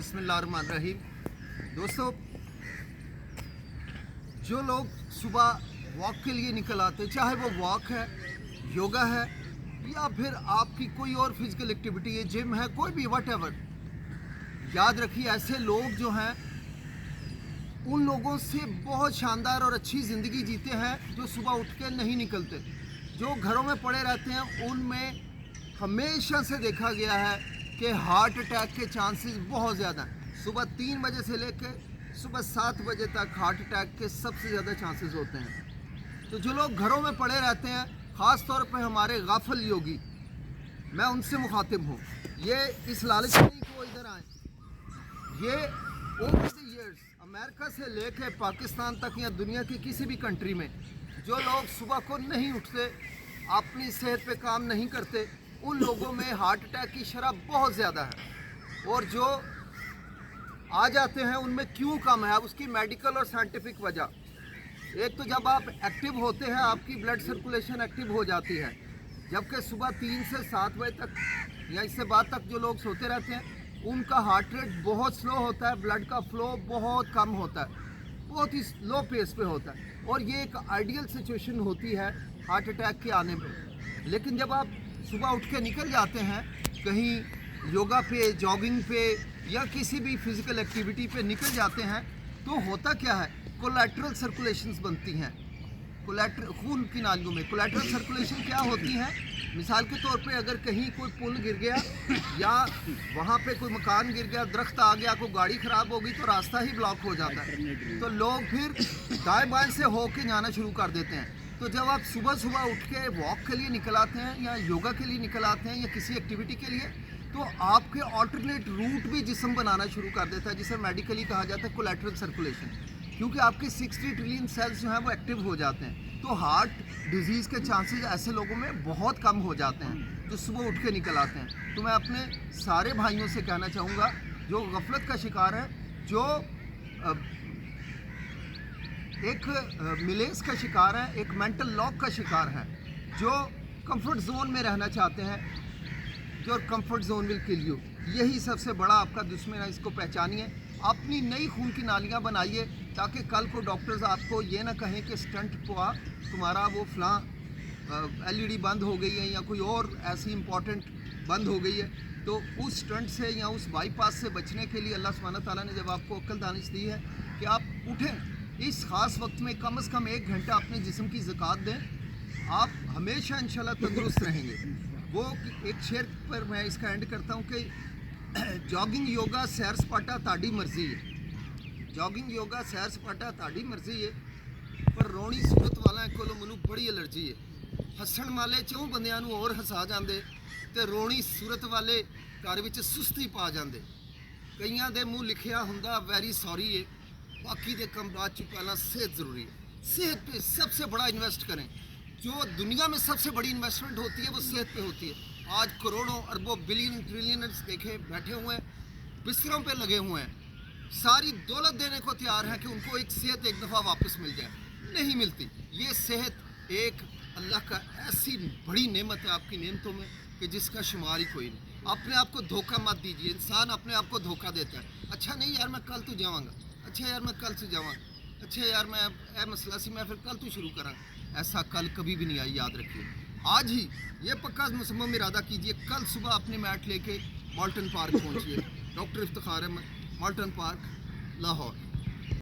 बिस्मिल्लाहिर्रहमानिर्रहीम। दोस्तों, जो लोग सुबह वॉक के लिए निकल आते हैं, चाहे वो वॉक है, योगा है या फिर आपकी कोई और फिजिकल एक्टिविटी है, जिम है, कोई भी वट, याद रखिए ऐसे लोग जो हैं उन लोगों से बहुत शानदार और अच्छी ज़िंदगी जीते हैं जो सुबह उठ के नहीं निकलते, जो घरों में पड़े रहते हैं। उनमें हमेशा से देखा गया है कि हार्ट अटैक के चांसेस बहुत ज़्यादा हैं। सुबह 3 बजे से लेकर सुबह 7 बजे तक हार्ट अटैक के सबसे ज़्यादा चांसेस होते हैं। तो जो लोग घरों में पड़े रहते हैं, ख़ास तौर पे हमारे गाफिल योगी, मैं उनसे मुखातिब हूँ। ये इस लालच नहीं कि वो इधर आए, ये ओवर द ईयर्स अमेरिका से लेकर पाकिस्तान तक या दुनिया की किसी भी कंट्री में जो लोग सुबह को नहीं उठते, अपनी सेहत पे काम नहीं करते, उन लोगों में हार्ट अटैक की शरह बहुत ज़्यादा है। और जो आ जाते हैं उनमें क्यों कम है, अब उसकी मेडिकल और साइंटिफिक वजह। एक तो जब आप एक्टिव होते हैं, आपकी ब्लड सर्कुलेशन एक्टिव हो जाती है, जबकि सुबह 3 से 7 बजे तक या इससे बाद तक जो लोग सोते रहते हैं उनका हार्ट रेट बहुत स्लो होता है, ब्लड का फ्लो बहुत कम होता है, बहुत ही लो पेस पे होता है। और ये एक आइडियल सिचुएशन होती है हार्ट अटैक के आने में। लेकिन जब आप सुबह उठ के निकल जाते हैं कहीं योगा पे, जॉगिंग पे या किसी भी फिज़िकल एक्टिविटी पे निकल जाते हैं, तो होता क्या है, कोलैटरल सर्कुलेशंस बनती हैं। खून की नालियों में कोलैटरल सर्कुलेशन क्या होती है? मिसाल के तौर पे अगर कहीं कोई पुल गिर गया या वहाँ पे कोई मकान गिर गया, दरख्त आ गया, कोई गाड़ी ख़राब हो गई, तो रास्ता ही ब्लॉक हो जाता है। तो लोग फिर दाएं बाएं से होके जाना शुरू कर देते हैं। तो जब आप सुबह सुबह उठ के वॉक के लिए निकल आते हैं या योगा के लिए निकल आते हैं या किसी एक्टिविटी के लिए, तो आपके ऑल्टरनेट रूट भी जिस्म बनाना शुरू कर देता है, जिसे मेडिकली कहा जाता है कोलैटरल सर्कुलेशन, क्योंकि आपके 60 ट्रिलियन सेल्स जो हैं वो एक्टिव हो जाते हैं। तो हार्ट डिजीज़ के चांसेस ऐसे लोगों में बहुत कम हो जाते हैं जो सुबह उठ के निकल आते हैं। तो मैं अपने सारे भाइयों से कहना चाहूँगा जो गफलत का शिकार है, जो एक मिलेस का शिकार है, एक मेंटल लॉक का शिकार है, जो कंफर्ट जोन में रहना चाहते हैं, जो comfort zone will kill you. यही सबसे बड़ा आपका दुश्मन है, इसको पहचानिए, अपनी नई खून की नालियाँ बनाइए, ताकि कल को डॉक्टर्स आपको ये ना कहें कि स्टंट हुआ तुम्हारा, वो फलां LED बंद हो गई है या कोई और ऐसी इम्पॉर्टेंट बंद हो गई है। तो उस स्टंट से या उस बाईपास से बचने के लिए अल्लाह सुब्हानहू तआला ने जब आपको अक्ल दानिश दी है कि आप उठें, इस ख़ास वक्त में कम से कम 1 घंटा अपने जिस्म की ज़कात दें, आप हमेशा इंशाल्लाह तंदुरुस्त रहेंगे। वो एक शेर पर मैं इसका एंड करता हूँ कि जॉगिंग योगा सैर सपाटा ताड़ी मर्जी है, जॉगिंग योगा सैर सपाटा ताड़ी मर्जी है, पर रोनी सूरत वालों को मैनू बड़ी एलर्जी है। हसन वाले 4 बंदियां नू और हसा जाते, तो रोनी सूरत वाले घर विच सुस्ती पा जाते। कईयां दे मूँह लिखिया हुंदा वैरी सॉरी है, बाकी दे कम बाद च पहला सेहत ज़रूरी है। सेहत पे सबसे बड़ा इन्वेस्ट करें। जो दुनिया में सबसे बड़ी इन्वेस्टमेंट होती है वो सेहत पे होती है। आज करोड़ों अरबों बिलियन ट्रिलियनर्स देखे बैठे हुए हैं, बिस्तरों पे लगे हुए हैं, सारी दौलत देने को तैयार हैं कि उनको एक सेहत एक दफ़ा वापस मिल जाए, नहीं मिलती। ये सेहत एक अल्लाह का ऐसी बड़ी नेमत है आपकी नेमतों में कि जिसका शुमार ही कोई नहीं। अपने आप को धोखा मत दीजिए। इंसान अपने आप को धोखा देता है। अच्छा नहीं यार मैं कल तो जाऊँगा, अच्छा यार मैं कल से जाऊँगा, अच्छा यार मैं ए मसला सी मैं फिर कल तो शुरू करा। ऐसा कल कभी भी नहीं आई, याद रखिए। आज ही ये पक्का मुसम्मम इरादा कीजिए, कल सुबह अपने मैट लेके मॉल्टन पार्क पहुँचिए। डॉक्टर इफ्तिखार अहमद, मॉल्टन पार्क, लाहौर।